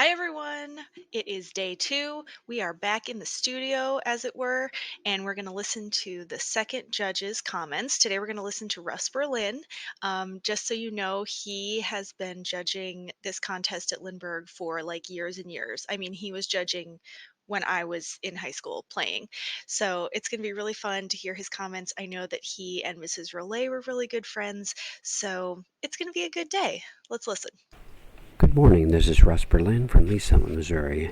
Hi, everyone. It is day two. We are back in the studio, as it were, and we're going to listen to the second judge's comments. Today, we're going to listen to Russ Berlin. Just so you know, he has been judging this contest at Lindbergh for like years and years. I mean, he was judging when I was in high school playing. So it's going to be really fun to hear his comments. I know that he and Mrs. Rollet were really good friends, so it's going to be a good day. Let's listen. Good morning, this is Russ Berlin from Lee Summit, Missouri.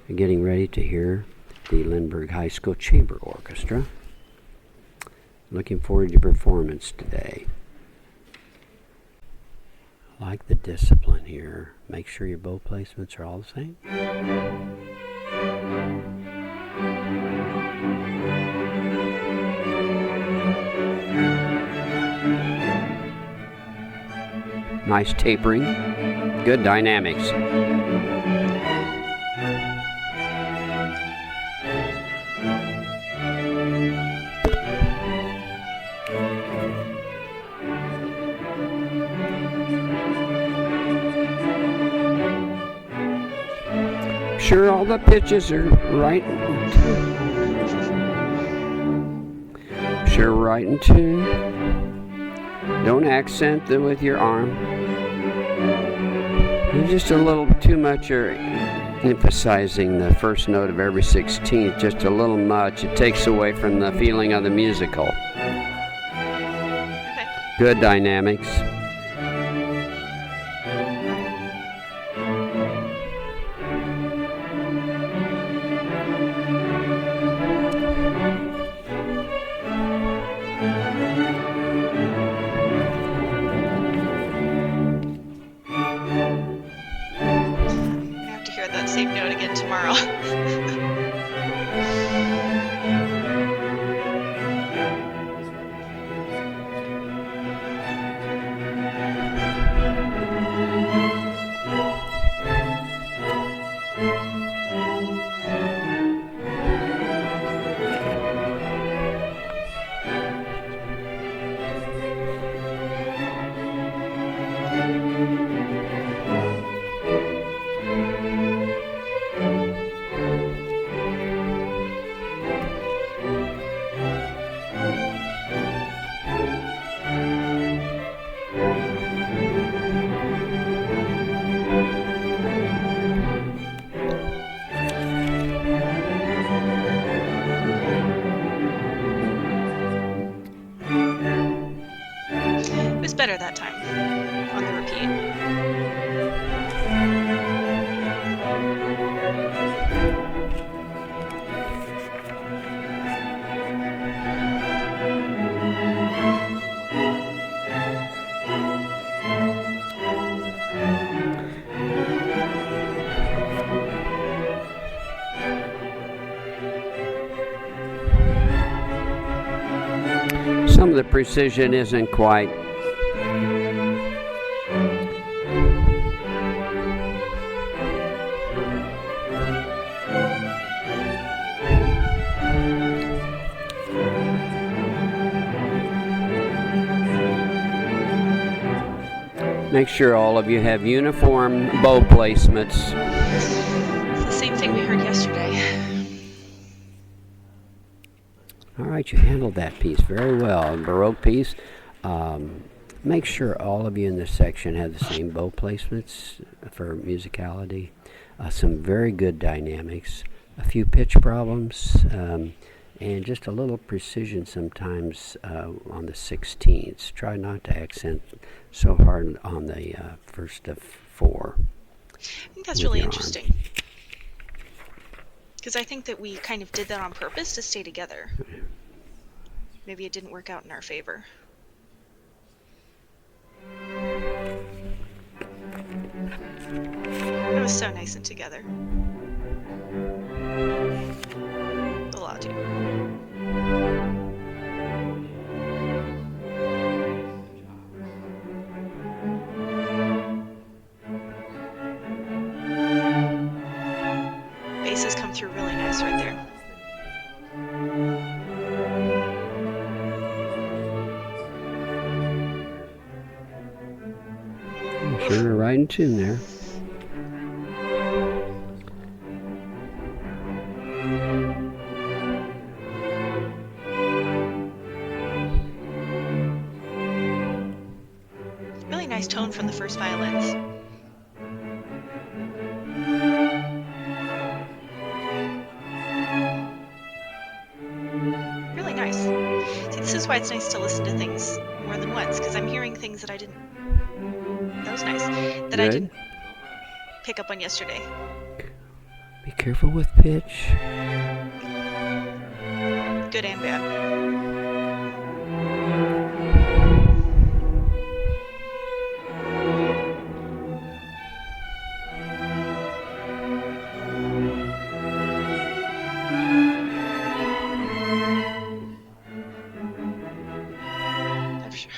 I'm getting ready to hear the Lindbergh High School Chamber Orchestra. Looking forward to your performance today. I like the discipline here. Make sure your bow placements are all the same. Nice tapering. Good dynamics. Sure, all the pitches are right. Sure, right in tune. Don't accent them with your arm. You're just a little too much. You're emphasizing the first note of every 16th just a little much. It takes away from the feeling of the musical. Okay. Good dynamics. That same note again tomorrow. It was better that time on the repeat. Some of the precision isn't quite. Make sure all of you have uniform bow placements. It's the same thing we heard yesterday. All right, you handled that piece very well. Baroque piece. Make sure all of you in this section have the same bow placements for musicality. Some very good dynamics. A few pitch problems. And just a little precision sometimes on the 16ths. Try not to accent so hard on the first of four. I think that's really interesting. Because I think that we kind of did that on purpose to stay together. Maybe it didn't work out in our favor. It was so nice and together. A lot too. Basses come through really nice right there. Sure, right in tune there. first violins. Really nice. See, this is why it's nice to listen to things more than once, because I'm hearing things that I didn't. That was nice. That I Good. didn't pick up on yesterday. Be careful with pitch. Good and bad. I'm sure.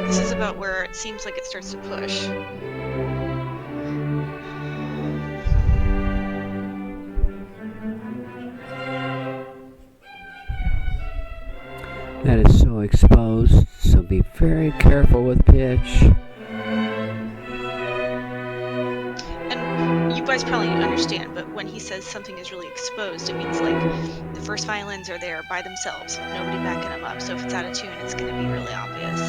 This is about where it seems like it starts to push. That is so exposed, so be very careful with pitch. And you guys probably understand, but when he says something is really exposed, it means like the first violins are there by themselves, with nobody backing them up. So if it's out of tune, it's going to be really obvious.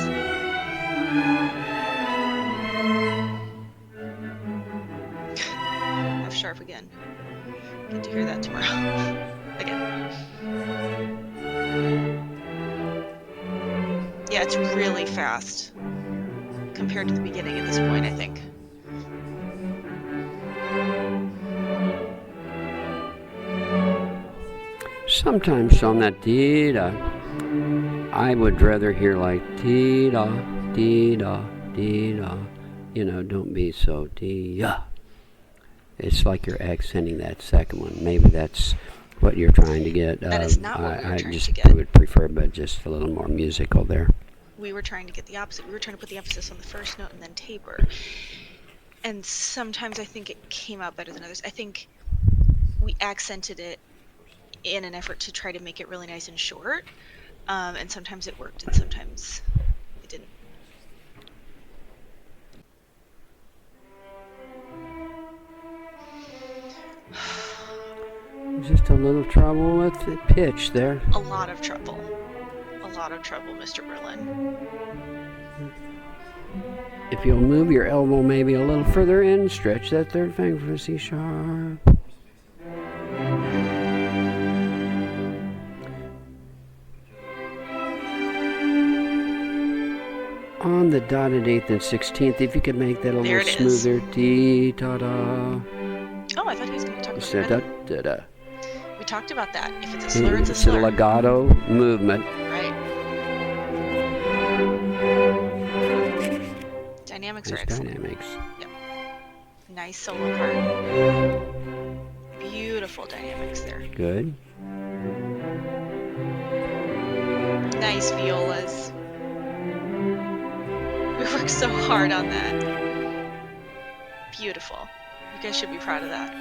F sharp again. Get to hear that tomorrow. Again. Yeah, it's really fast compared to the beginning at this point, I think. Sometimes on that dee-da, I would rather hear like dee-da, dee-da, dee-da. You know, don't be so dee-da. It's like you're accenting that second one. Maybe that's what you're trying to get. That is not what we were I trying just to get. would prefer, but just a little more musical there. We were trying to get the opposite. We were trying to put the emphasis on the first note and then taper. And sometimes I think it came out better than others. I think we accented it in an effort to try to make it really nice and short. And sometimes it worked and sometimes it didn't. Just a little trouble with the pitch there. A lot of trouble. A lot of trouble, Mr. Berlin. If you'll move your elbow maybe a little further in, stretch that third finger for C sharp. On the dotted 8th and 16th, if you could make that a There little it is. smoother. Dee da da. Oh, I thought he was going to talk about the Instead da rhythm. da da. We talked about that. If it's a slur, it's a It's a slur. legato movement. Right. Dynamics are Nice excellent. dynamics. Nice solo part. Beautiful dynamics there. Good. Nice violas. We worked so hard on that. Beautiful. You guys should be proud of that.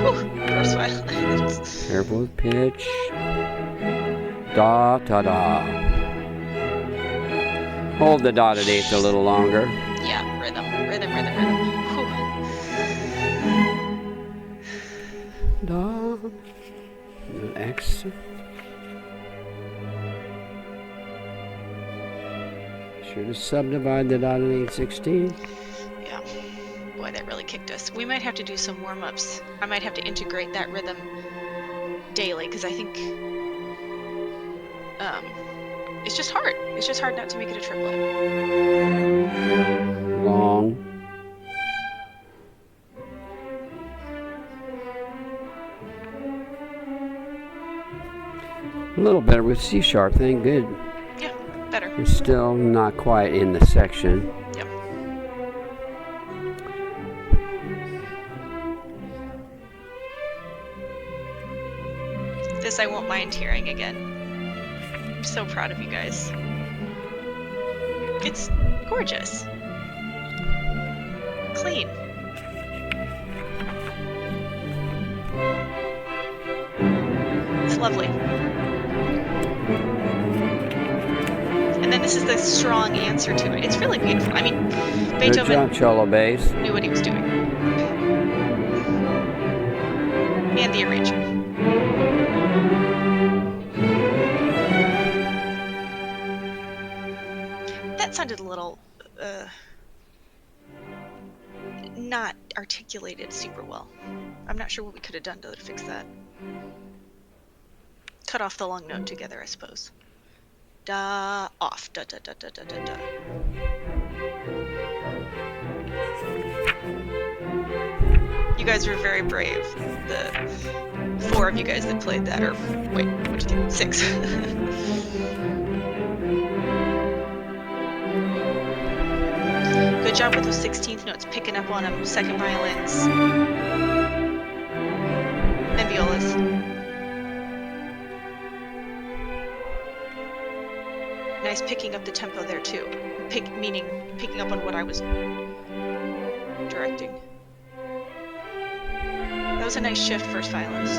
Whew, first violins. Careful with pitch. Da da da. Hold the dotted 8th a little longer. Yeah, rhythm. Whew. Da. X. Sure to subdivide the dotted 8/16. Yeah. Boy, that really kicked us. We might have to do some warm-ups. I might have to integrate that rhythm daily because I think it's just hard. It's just hard not to make it a triplet. Long. A little better with C sharp, thank good. Yeah, better. It's still not quite in the section. Yep. This I won't mind hearing again. I'm so proud of you guys. It's gorgeous. Clean. It's lovely. And then this is the strong answer to it. It's really beautiful. I mean, Good Beethoven job, cello bass. knew what he was doing. And the arranger. That sounded a little not articulated super well. I'm not sure what we could have done to fix that. Cut off the long note together, I suppose. Da, off, da, da, da, da, da, da, da. You guys were very brave. The 4 of you guys that played that, or wait, what do you think? 6. Good job with those 16th notes, picking up on them, second violins and violas. Nice picking up the tempo there too. Meaning picking up on what I was directing. That was a nice shift, first violins.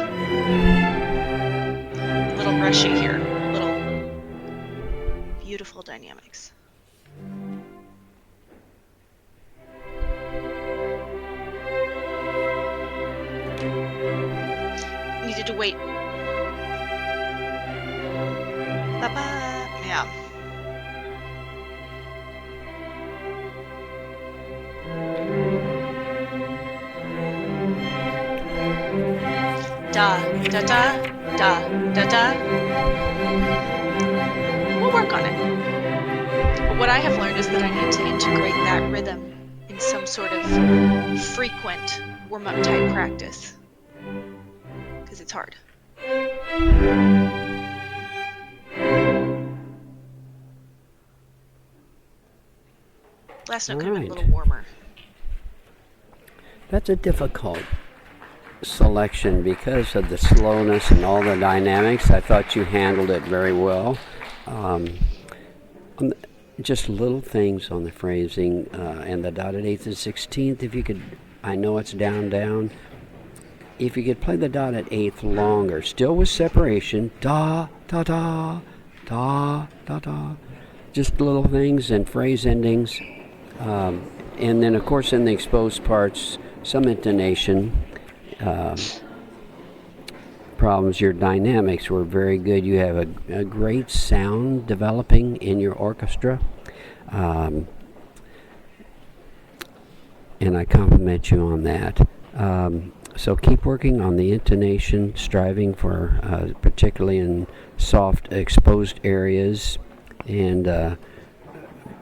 A little rushy here, little beautiful dynamics. Needed to wait. Ba-ba. Yeah. Da, da, da, da, da, da. We'll work on it. But what I have learned is that I need to integrate that rhythm in some sort of frequent warm-up type practice, because it's hard. Last note could have been a little warmer. That's a difficult selection because of the slowness and all the dynamics. I thought you handled it very well. Just little things on the phrasing and the dotted 8th and 16th. If you could, I know it's down, down. If you could play the dotted 8th longer, still with separation, da, da, da, da, da, da. Just little things and phrase endings. And then, of course, in the exposed parts, some intonation problems. Your dynamics were very good. You have a great sound developing in your orchestra. And I compliment you on that. So keep working on the intonation, striving for, particularly in soft, exposed areas, and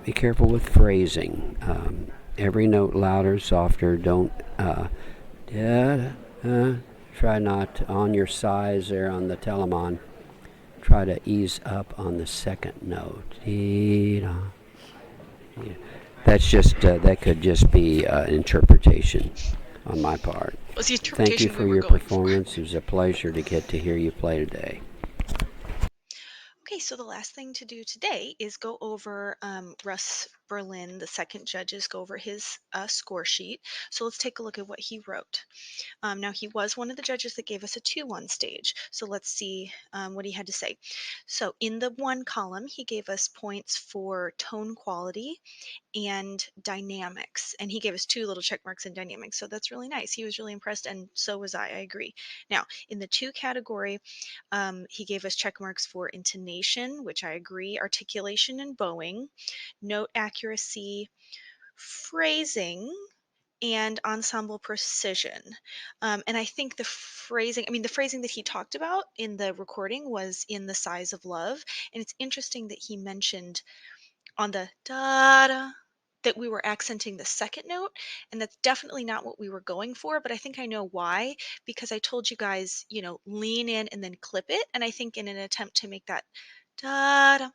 be careful with phrasing. Every note louder, softer. Don't try not on your size there on the Telemann. Try to ease up on the second note. That's just that could just be interpretation on my part. Was the Thank you interpretation for we were your going performance. It was a pleasure to get to hear you play today. Okay, so the last thing to do today is go over Russ Berlin, the second judges, go over his score sheet. So let's take a look at what he wrote. Now, he was one of the judges that gave us a 2 on stage. So let's see what he had to say. So in the 1 column, he gave us points for tone quality and dynamics. And he gave us 2 little check marks in dynamics. So that's really nice. He was really impressed, and so was I agree. Now, in the 2 category, he gave us check marks for intonation, which I agree, articulation and bowing, note accuracy, phrasing, and ensemble precision. And I think the phrasing that he talked about in the recording was in The Size of Love. And it's interesting that he mentioned on the da da that we were accenting the second note, and that's definitely not what we were going for, but I think I know why, because I told you guys, lean in and then clip it, and I think in an attempt to make that da da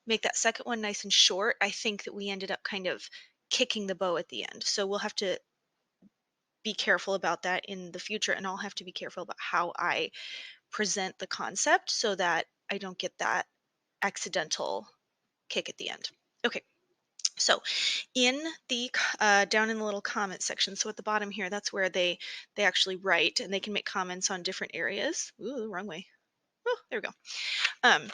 make that second one nice and short, I think that we ended up kind of kicking the bow at the end. So we'll have to be careful about that in the future, and I'll have to be careful about how I present the concept so that I don't get that accidental kick at the end. Okay. So in the down in the little comment section, so at the bottom here, that's where they actually write, and they can make comments on different areas. Ooh, wrong way. Oh, there we go. Um,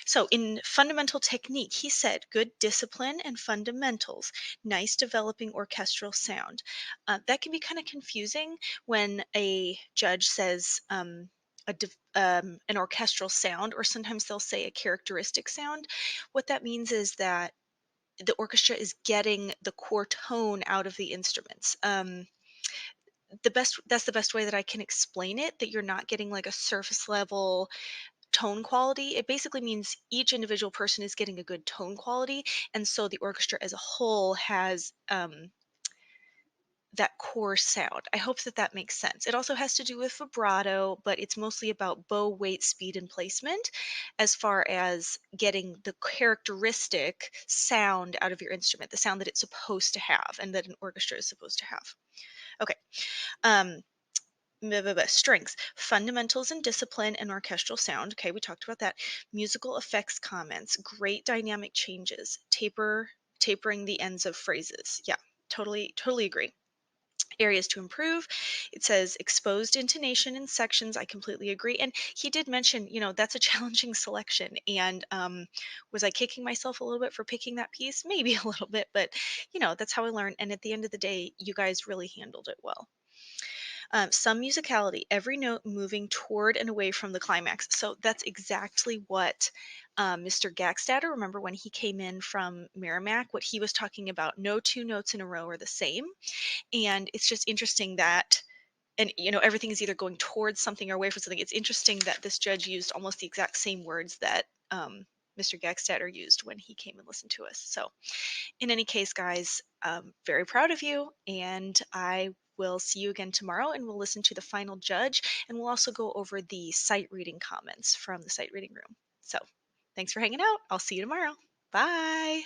so in fundamental technique, he said good discipline and fundamentals, nice developing orchestral sound. That can be kind of confusing when a judge says an orchestral sound, or sometimes they'll say a characteristic sound. What that means is that the orchestra is getting the core tone out of the instruments. That's the best way that I can explain it. That you're not getting like a surface level tone quality. It basically means each individual person is getting a good tone quality, and so the orchestra as a whole has that core sound. I hope that that makes sense. It also has to do with vibrato, but it's mostly about bow weight, speed, and placement as far as getting the characteristic sound out of your instrument, the sound that it's supposed to have and that an orchestra is supposed to have. Okay. Um, Strengths, fundamentals and discipline and orchestral sound. Okay, we talked about that. Musical effects comments, great dynamic changes, tapering the ends of phrases. Yeah, totally agree. Areas to improve. It says exposed intonation in sections. I completely agree. And he did mention, that's a challenging selection. And was I kicking myself a little bit for picking that piece? Maybe a little bit, but that's how I learn. And at the end of the day, you guys really handled it well. Some musicality, every note moving toward and away from the climax. So that's exactly what Mr. Gackstatter, remember when he came in from Merrimack, what he was talking about. No two notes in a row are the same. And it's just interesting that, and everything is either going towards something or away from something. It's interesting that this judge used almost the exact same words that Mr. Gackstatter used when he came and listened to us. So in any case, guys, very proud of you, and I will see you again tomorrow, and we'll listen to the final judge, and we'll also go over the sight reading comments from the sight reading room. So thanks for hanging out. I'll see you tomorrow. Bye.